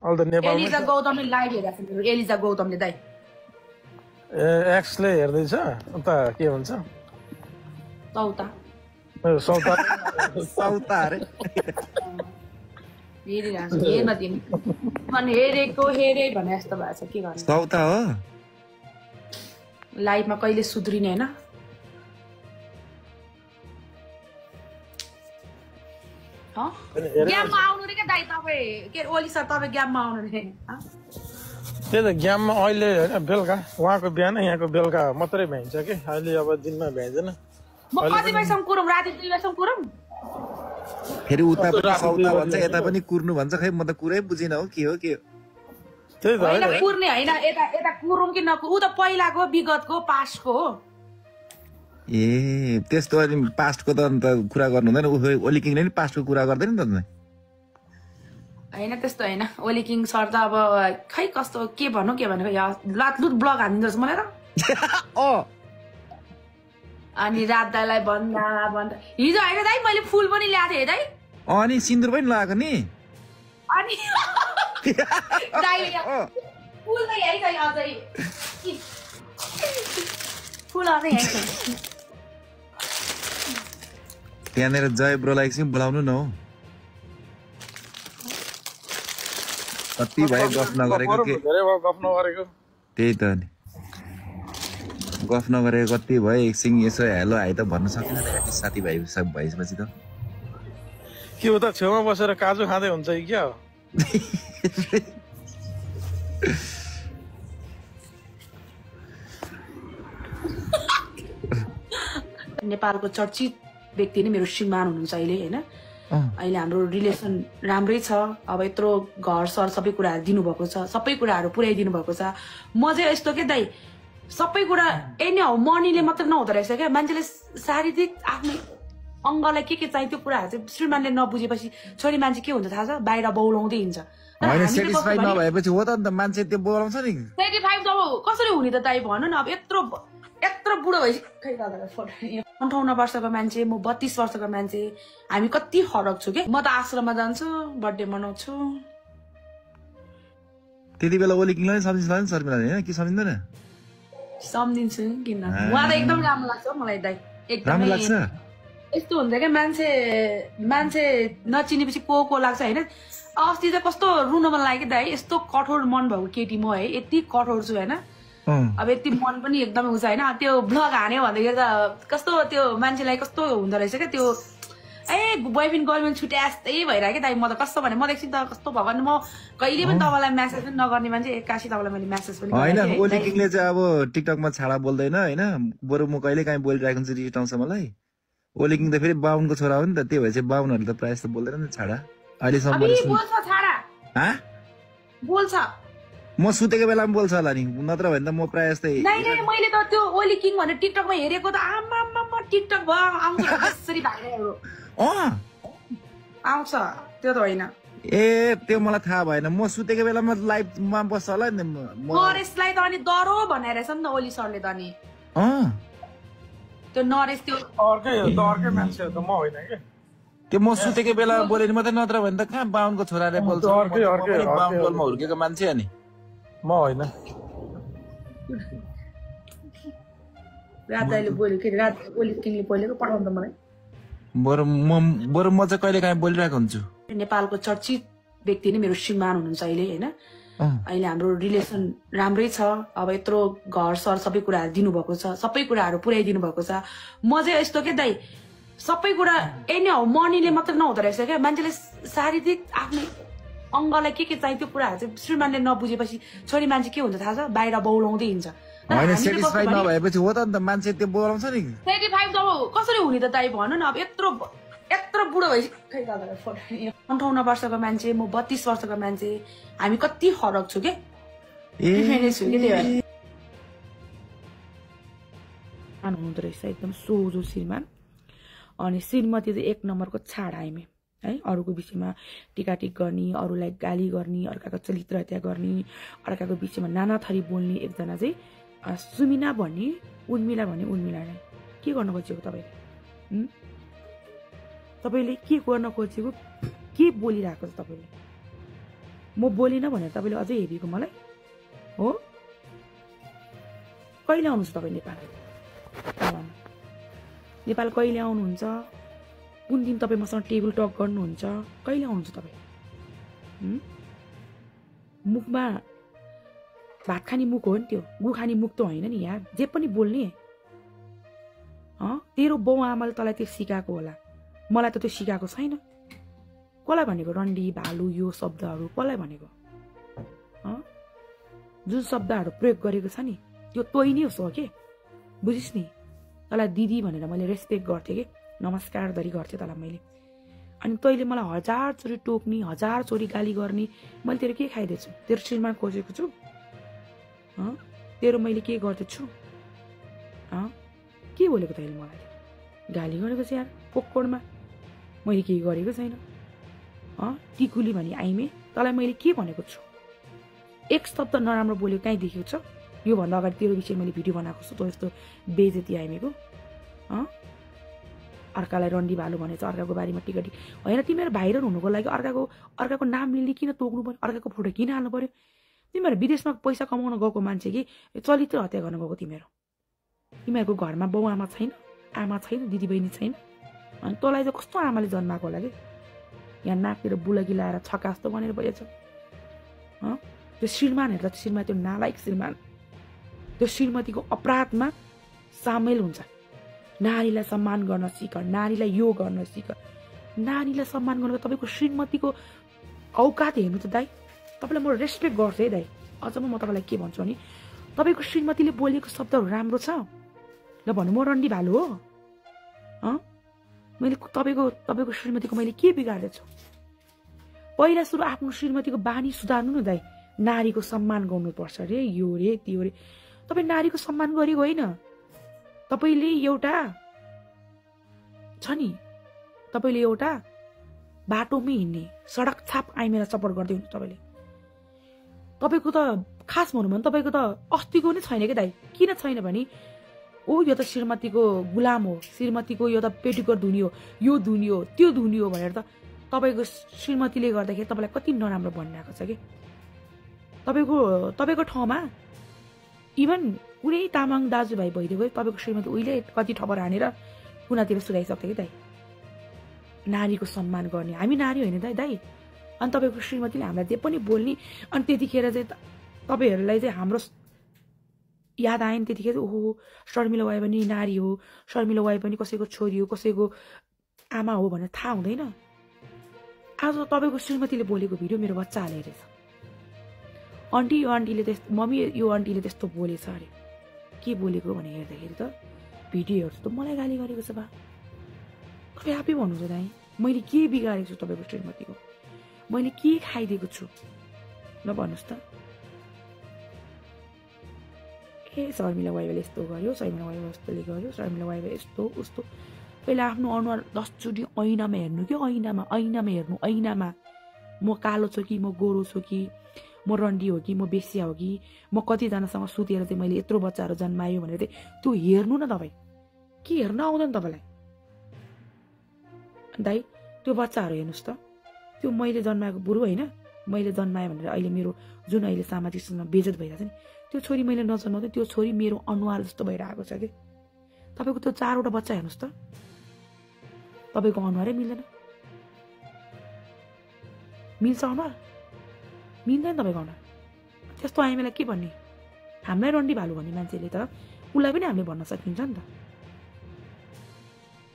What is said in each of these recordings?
अहिले त नेपालमै एलिजा गौतमले लाइभ हेरेको छ एलिजा गौतमले दाइ एक्सले हेर्दैछ अन्त के भन्छ चौता सौता सौता अरे हेरिरहेको छु हेर्न तिमी अनि हेरेको हेरे भने जस्तो भएको छ के गर्नु सौता हो लाइफमा कहिले सुध्रिने होइन ग्याममा आउनु रे क्या दाइ तपाईँ के ओली सर तपाईँ ग्याममा आउनु रे त्यही त गेममा अहिले होइन बेलुका उहाँको बिहान यहाँको बेलुका मात्रै भ्याइन्छ कि अहिले अब दिनमा भ्याइँदैन म कति बजीसम्म कुरौँ राति 2 बजीसम्म कुरौँ फेरि उता पनि सौता भन्छ यता पनि कुर्नु भन्छ खै म त कुरै बुझिन हो के हो त्यही त होइन कुर्ने होइन यता यता कुरौँ कि नकुर ऊ त पहिलाको विगतको पास्टको हो ए त्यस्तो अनि पास्टको त अन्त कुरा गर्नु हुँदैन ओली किङले नि पास्टको कुरा गर्दैन नि त होइन त्यस्तो होइन ओली किङ सर त अब खै कस्तो के भन्नु लातलुत ब्लग हानिदिँदो रहेछ मलाई त अनि रात दाइलाई भन्दा हिजो होइन दाइ मैले फुल पनि ल्याएको थिएँ दाइ अनि सिन्दुर पनि लगाएको नि अनि दाइले फुल त यही छ अझै फुल अझै यही छ त्यहाँनिर जय ब्रोलाई एकछिन बोलाउनु न हो कति भयो गफ नगरेको त्यही त नि गफ नगरेको कति भयो एकछिन यसो हेलो हाई त भन्न सक्दैन साथीभाइ सब भएपछि त के हो त छेउमा बसेर काजु खाँदै हुन्छ कि क्या हो नेपालको चर्चित व्यक्ति नै मेरो श्रीमान हुनुहुन्छ अहिले होइन अहिले हाम्रो रिलेसन राम्रै छ अब यत्रो घर सर सबै कुराहरू दिनुभएको छ सबै कुराहरू पुर्याइदिनु भएको छ म चाहिँ यस्तो के दाइ सबै कुरा नै हो मनीले मात्र नहुँदो रहेछ क्या मान्छेले शारीरिक आफ्नै अङ्गलाई के चाहियो त्यो कुराहरू चाहिँ श्रीमानले नबुझेपछि छोरी मान्छे के हुन्छ थाहा छ बाहिर बौलाउँदै हिँड्छ सेटिस्फाइड नभएपछि हो त अन्त मान्छे त्यो बोलाउँछ नि 35 अब कसरी हुने त दाइ भन्नु न अब यत्रो बुढो भएपछि 58 वर्षको मान्छे म 32 वर्षको मान्छे हामी कति फरक छु के म त आश्रममा जान्छु बर्थडे मनाउँछु त्यति बेला ओली किङलाई सम्झिन्छ नि शर्मिला हैन के सम्झिँदैन सम्झिन्छु किन उहाँ त एकदम राम्रो लाग्छ मलाई दाइ एकदम राम्रो लाग्छ यस्तो हुन्छ क्या मान्छे नचिनेपछि को लाग्छ होइन अस्ति चाहिँ कस्तो रुन मन लाग्यो दाइ यस्तो कठोर मन भएको केटी म है यति कठोर छु होइन अब यति मन पनि एकदमै हुन्छ होइन त्यो ब्लग हान्यो भन्दाखेरि त कस्तो त्यो मान्छेलाई कस्तो हुँदो रहेछ क्या त्यो बोयफ्रेन्ड गर्लफ्रेन्ड छुट्या जस्तै भइरहेको क्या दाइ म त कस्तो भने म एकछिन त कस्तो भयो भने म कहिले पनि तपाईँलाई म्यासेज पनि नगर्ने मान्छे एक्कासी तपाईँलाई मैले म्यासेज पनि होइन ओली किङले चाहिँ अब टिकटकमा छाडा बोल्दैन होइन बरु म कहिले काहीँ बोलिरहेको छु रिस आउँछ मलाई ओली किङ त फेरि बाहुनको छोरा हो नि त त्यही भएर चाहिँ बाहुनहरूले त प्रायः जस्तो बोल्दैन नि छाडा अहिलेसम्म बोल्छ म सुतेको बेलामा बोल्छ होला नि नत्र भने त म प्रायः जस्तै मैले त त्यो ओली किङ भनेर टिकटकमा हेरेको त आमा टिकटक भयो आउँछ यसरी भाइरलहरू आउँछ त्यो त होइन ए त्यो मलाई थाहा भएन म सुतेको बेलामा लाइभमा बस्छ होला नि नरेशलाई त अनि डरो भनेर रहेछ नि त ओली सरले त अनि त्यो नरेश त्यो अर्कै मान्छे हो त म होइन के त्यो म सुतेको बेला बोलेर मात्रै नत्र भने त कहाँ बाहुनको छोराले बोल्छ बाहुनमा हुर्केको मान्छे अनि म होइन रात दाइले बोल्यो के रात ओली किङले बोलेको पठाउनु त मलाई बरु म चाहिँ कहिले काहीँ बोलिरहेको हुन्छु नेपालको चर्चित व्यक्ति नै मेरो श्रीमान हुनुहुन्छ अहिले होइन अहिले हाम्रो रिलेसन राम्रै छ अब यत्रो घर सर सबै कुराहरू दिनुभएको छ सबै कुराहरू पुर्याइदिनु भएको छ म चाहिँ यस्तो के दाइ सबै कुरा नै हो मनीले मात्र नहुँदो रहेछ क्या मान्छेले शारीरिक आफ्नै अङ्गलाई के चाहियो त्यो कुराहरू चाहिँ श्रीमानले नबुझेपछि छोरी मान्छे के हुन्छ थाहा छ बाहिर बौलाउँदै हिँड्छ होइन सेटिस्फाइड नभएपछि हो त अन्त मान्छे त्यो बोलाउँछ नि 35 अब कसरी हुने त दाइ भन्नु न अब यत्रो बुढो भएपछि 58 वर्षको मान्छे म 32 वर्षको मान्छे हामी कति फरक छु के हुँदो रहेछ एकदम सोझो श्रीमान अनि श्रीमती चाहिँ 1 नम्बरको छाडा आइमे है अरूको विषयमा टिकाटिक गर्ने अरूलाई गाली गर्ने अर्काको चरित्र हत्या गर्ने अर्काको विषयमा नाना थरी बोल्ने एकजना चाहिँ सुमिना भन्ने उर्मिला उर्मिलालाई के गर्न खोजेको तपाईँले के गर्न खोजेको के बोलिरहेको छ तपाईँले म बोलिनँ भनेर तपाईँले अझै हेरेको मलाई हो कहिले आउनुहुन्छ तपाईँ नेपाल नेपाल कहिले आउनुहुन्छ कुन दिन तपाईँ मसँग टेबल टक गर्नुहुन्छ कहिले आउनुहुन्छ तपाईँ मुखमा भात खाने मुख हो नि त्यो गु खाने मुख त होइन नि यार जे पनि बोल्ने तेरो बाउ आमाले तँलाई त्यो सिकाएको होला मलाई त त्यो सिकाएको छैन कसलाई भनेको रन्डी भालु यो शब्दहरू कसलाई भनेको जुन शब्दहरू प्रयोग गरेको छ नि त्यो तोइ नै हो के बुझिस् नि तँलाई दिदी भनेर मैले रेस्पेक्ट गर्थेँ कि नमस्कार धरी गर्थेँ तँलाई मैले अनि तैँले मलाई 1000 चोरी टोक्ने 1000 चोरी गाली गर्ने मैले तेरो के खाइदिएछु तेरो श्रीमान खोजेको छु तेरो मैले के गर्दैछु के बोलेको तैँले मलाई गाली गरेको छ यार पोककोडमा मैले के गरेको छैन टिकुली भनी आइमे तँलाई मैले के भनेको छु एक शब्द नराम्रो बोलेको कहीँ देखेको छ योभन्दा अगाडि तेरो विषय मैले भिडियो बनाएको छु त यस्तो बेइज्जती आइमेको अर्कालाई रन्डी भालु भनेछ अर्काको बारेमा टिकटी होइन तिमीहरू भाइरल हुनुको लागि अर्काको नाम लिने किन तोक्नु पर्यो अर्काको फोटो किन हाल्नु पर्यो तिमीहरू विदेशमा पैसा कमाउन गएको मान्छे कि चरित्र हत्या गर्न गएको तिमीहरूको घरमा बाउ आमा छैन दिदीबहिनी छैन अनि तँलाई चाहिँ कस्तो आमाले जन्माएको होला कि यहाँ नाकतिर बुलकी लाएर छक्का जस्तो बनेर भएछ त्यो श्रीमान हेर्दा श्रीमान त्यो नालायक श्रीमान त्यो श्रीमतीको अपराधमा सामेल हुन्छ नारीलाई सम्मान गर्न सिक नारीलाई यो गर्न सिक नारीलाई सम्मान गर्नको तपाईँको श्रीमतीको औकात हेर्नु त दाइ तपाईँलाई म रेस्पेक्ट गर्छु है दाइ अझ म तपाईँलाई के भन्छु भने तपाईँको श्रीमतीले बोलेको शब्दहरू राम्रो छ ल भन्नु म रन्डी भालु हो मैले तपाईँको श्रीमतीको मैले के बिगार्दैछु पहिला सुरु आफ्नो श्रीमतीको बानी सुधार्नु न दाइ नारीको सम्मान गर्नुपर्छ रे यो रे त्यो रे तपाईँ नारीको सम्मान गरेको होइन तपाईँले एउटा छ नि तपाईँले एउटा बाटोमै हिँड्ने सडक छाप आइमेलाई सपोर्ट गर्दै हुनु तपाईँको त खास भनौँ भने तपाईँको त अस्तिको नै छैन क्या दाइ किन छैन भने यो त श्रीमतीको गुलाम हो श्रीमतीको यो त पेटिकोट धुनी हो यो धुनी हो त्यो धुनी हो भनेर त तपाईँको श्रीमतीले गर्दाखेरि तपाईँलाई कति नराम्रो भनिरहेको छ कि तपाईँको ठाउँमा इभन कुनै तामाङ दाजुभाइ भइदिएको तपाईँको श्रीमती उहिले कति ठपर हानेर कुनातिर सुधाइसक्थ्यो कि दाइ नारीको सम्मान गर्ने हामी नारी होइन दाइ अनि तपाईँको श्रीमतीले हामीलाई जे पनि बोल्ने अनि त्यतिखेर चाहिँ तपाईँहरूलाई चाहिँ हाम्रो याद आयो नि त्यतिखेर ओहो शर्मिला वाइ पनि नारी हो शर्मिला वाइ पनि कसैको छोरी हो कसैको आमा हो भनेर थाहा हुँदैन आज तपाईँको श्रीमतीले बोलेको भिडियो मेरो बच्चाले हेरेछ यो आन्टीले त्यस्तो मम्मी यो आन्टीले त्यस्तो बोलेछ अरे के बोलेको भने हेर्दाखेरि त भिडियोहरू त मलाई गाली गरेको छ बा तपाईँ आफै भन्नुहुन्छ दाइ मैले के बिगारेको छु तपाईँको श्रीमतीको मैले के खाइदिएको छु ल भन्नुहोस् त शर्मिला वाइवाले यस्तो गर्यो शर्मिला वाइवा यस्तोले गर्यो शर्मिला वाइवा यस्तो उस्तो पहिला आफ्नो अनुहार 10 चोटि ऐनामा हेर्नु कि ऐनामा हेर्नु ऐनामा म कालो छु कि म गोरो छु कि म रन्डी हो कि म बेसिया हो कि म कतिजनासँग सुतेर चाहिँ मैले यत्रो बच्चाहरू जन्मायो भनेर चाहिँ त्यो हेर्नु न तपाईँ के हेर्न आउँदैन तपाईँलाई दाइ त्यो बच्चाहरू हेर्नुहोस् त त्यो मैले जन्माएको बुढो होइन मैले जन्माएँ भनेर अहिले मेरो जुन अहिले सामाजिक सञ्जालमा बेइज्जत भइरहेको छ नि त्यो छोरी मैले नजन्माउँदै त्यो छोरी मेरो अनुहार जस्तो भइरहेको छ कि तपाईँको त्यो 4वटा बच्चा हेर्नुहोस् त तपाईँको अनुहारै मिल्दैन मिल्छ अनुहार मिल्दैन तपाईँको अनुहार त्यस्तो आइमेलाई के भन्ने हामीलाई रन्डी भालु भन्ने मान्छेले त उसलाई पनि हामीले भन्न सकिन्छ नि त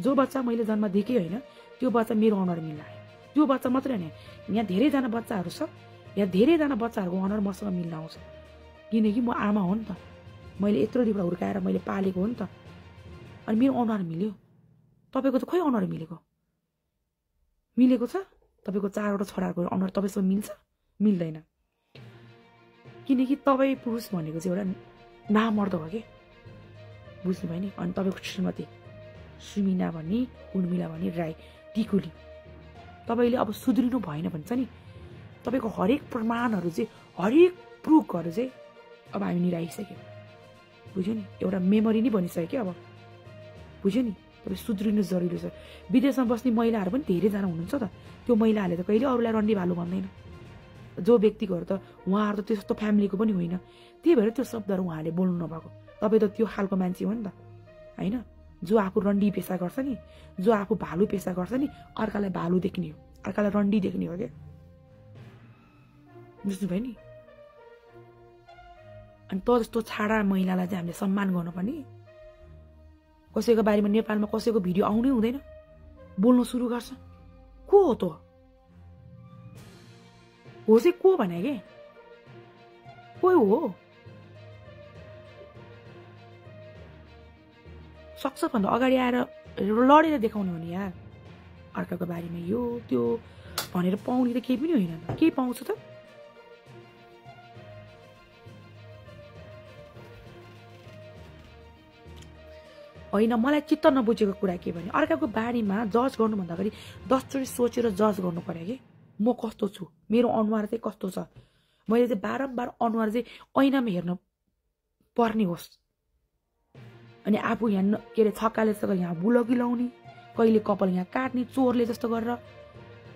जो बच्चा मैले जन्म दिएकै होइन त्यो बच्चा मेरो अनुहार मिल्ला त्यो बच्चा मात्रै होइन यहाँ धेरैजना बच्चाहरू छ यहाँ धेरैजना बच्चाहरूको अनुहार मसँग मिल्न आउँछ किनकि म आमा हो नि त मैले यत्रो दिनबाट हुर्काएर मैले पालेको हो नि त अनि मेरो अनुहार मिल्यो तपाईँको त खोइ अनुहार मिलेको छ तपाईँको 4वटा छोराहरूको अनुहार तपाईँसँग मिल्छ मिल्दैन किनकि तपाईँ पुरुष भनेको चाहिँ एउटा नामर्द हो कि बुझ्नुभयो नि अनि तपाईँको श्रीमती सुमिना भन्ने उर्मिला भन्ने राई टिकुली तपाईँले अब सुध्रिनु भएन भन्छ नि तपाईँको हरेक प्रमाणहरू चाहिँ हरेक प्रुफहरू चाहिँ अब हामी निराइसक्यो बुझ्यो नि एउटा मेमोरी नै बनिसक्यो अब बुझ्यो नि तपाईँ सुध्रिनु जरुरी छ विदेशमा बस्ने महिलाहरू पनि धेरैजना हुनुहुन्छ त त्यो महिलाहरूले त कहिले अरूलाई रन्डी भालु भन्दैन जो व्यक्तिहरू त उहाँहरू त त्यस्तो फ्यामिलीको पनि होइन, त्यही भएर त्यो शब्दहरू उहाँले बोल्नु नभएको। तपाईँ त त्यो खालको मान्छे हो नि त होइन, जो आफू रन्डी पेसा गर्छ नि, जो आफू भालु पेसा गर्छ नि, अर्कालाई भालु देख्ने हो, अर्कालाई रन्डी देख्ने हो क्या, बुझ्नुभयो नि। अनि त जस्तो छाडा महिलालाई चाहिँ हामीले सम्मान गर्नुपर्ने। कसैको बारेमा नेपालमा कसैको भिडियो आउनै हुँदैन, बोल्नु सुरु गर्छ, को हो त हो चाहिँ को भने के कोही हो, सक्छ भन्दा अगाडि आएर लडेर देखाउनु हो नि यार, अर्काको बारेमा यो त्यो भनेर पाउने त केही पनि होइन, केही पाउँछ त। होइन, मलाई चित्त नबुझेको कुरा के भने अर्काको बारेमा जज गर्नुभन्दा अगाडि 10 चोटि सोचेर जज गर्नु पर्यो कि म कस्तो छु, मेरो अनुहार चाहिँ कस्तो छ, मैले चाहिँ बारम्बार अनुहार चाहिँ ऐनामा हेर्नु पर्ने होस्। अनि आफू यहाँ के अरे छक्काले जस्तो यहाँ बुलकी लाउने, कहिले कपाल यहाँ काट्ने चोरले जस्तो गरेर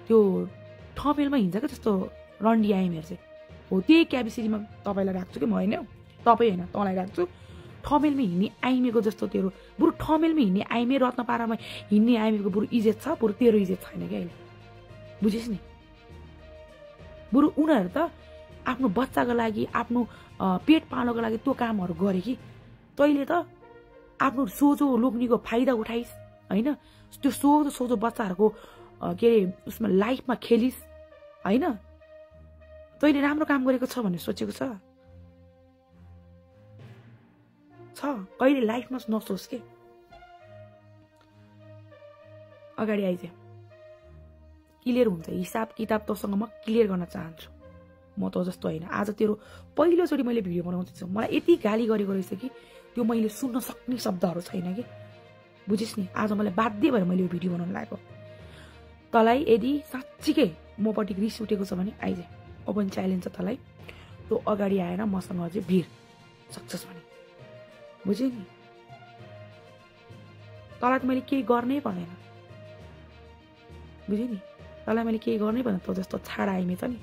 त्यो ठमेलमा हिँड्छ क्या त्यस्तो रन्डी आइमेहरू चाहिँ हो, त्यही क्याबिसिटीमा तपाईँलाई राख्छु कि म होइन, तपाईँ होइन तँलाई राख्छु। ठमेलमा हिँड्ने आइमेको जस्तो तेरो बरु ठमेलमा हिँड्ने आइमे रत्नपारामा हिँड्ने आइमेको बरु इज्जत छ, बरु तेरो इज्जत छैन क्या अहिले, बुझेस् नि। बरु उनीहरू त आफ्नो बच्चाको लागि आफ्नो पेट पाल्नको लागि त्यो कामहरू गरे कि तैँले त आफ्नो सोझो लोग्नीको फाइदा उठाइस् होइन, त्यो सोझो सोझो बच्चाहरूको के अरे उसमा लाइफमा खेलिस् होइन, तैँले राम्रो काम गरेको छ भन्ने सोचेको छ कहिले लाइफमा नसोच के। अगाडि आइज क्लियर हुन्छ हिसाब किताब तँसँग म क्लियर गर्न चाहन्छु, म त जस्तो होइन। आज तेरो पहिलोचोटि मैले भिडियो बनाउँदैछु, मलाई यति गाली गरेको रहेछ कि त्यो मैले सुन्न सक्ने शब्दहरू छैन कि, बुझिस् नि। आज मलाई बाध्य भएर मैले यो भिडियो बनाउनु लागेको। तँलाई यदि साँच्चीकै मपट्टि रिस उठेको छ भने आइज, ओपन च्यालेन्ज छ तँलाई, तँ अगाडि आएर मसँग अझै भिड सक्छस् भने, बुझ्यो नि। तँलाई त मैले केही गर्नै पर्दैन, बुझ्यो नि। तँलाई मैले केही गर्नै पर्दैन, तँ जस्तो छाडा आइमे छ नि,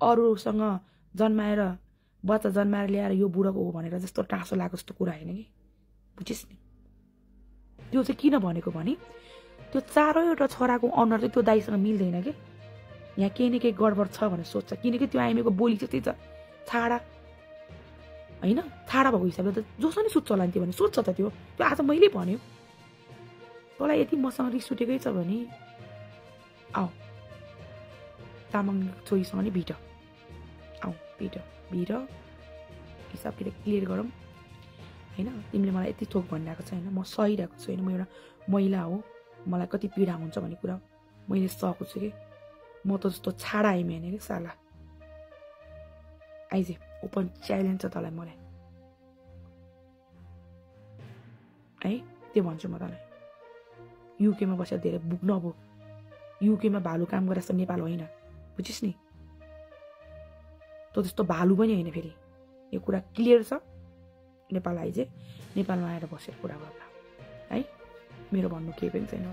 अरूसँग जन्माएर बच्चा जन्माएर ल्याएर यो बुढोको हो भनेर जस्तो टाँसो लागेको जस्तो कुरा होइन कि, बुझिस् नि। त्यो चाहिँ किन भनेको भने त्यो चारैवटा छोराको अनुहार चाहिँ त्यो दाइसँग मिल्दैन कि, यहाँ केही न केही गडबड छ भनेर सोध्छ, किनकि त्यो आइमेको बोली चाहिँ त्यही छ छाडा होइन। छाडा भएको हिसाबले त जोसँग नि सुत्छ होला नि त्यो भने सोध्छ त, त्यो आज मैले भन्यो। तँलाई यति मसँग रिस उठेकै छ भने आऊ तामाङ छोरीसँग नि भिड, आऊ भिड हिसाब किताब क्लियर गरौँ होइन। तिमीले मलाई यति थोक भनिरहेको छ होइन, म सहिरहेको छु होइन, म एउटा महिला हो, मलाई कति पीडा हुन्छ भन्ने कुरा मैले सकेको छु कि, म त जस्तो छाडा आइमे होइन कि साला। आइज ओपन च्यालेन्ज छ तँलाई मलाई है, त्यो भन्छु म तँलाई। युकेमा बसेर धेरै बुक नबोक, युकेमा भालु काम गरेर नेपाल होइन, बुझिस् नि। तँ त्यस्तो भालु पनि होइन, फेरि यो कुरा क्लियर छ। नेपाल आइज, नेपालमा आएर बसेर कुरा गर्ला है, मेरो भन्नु केही पनि छैन।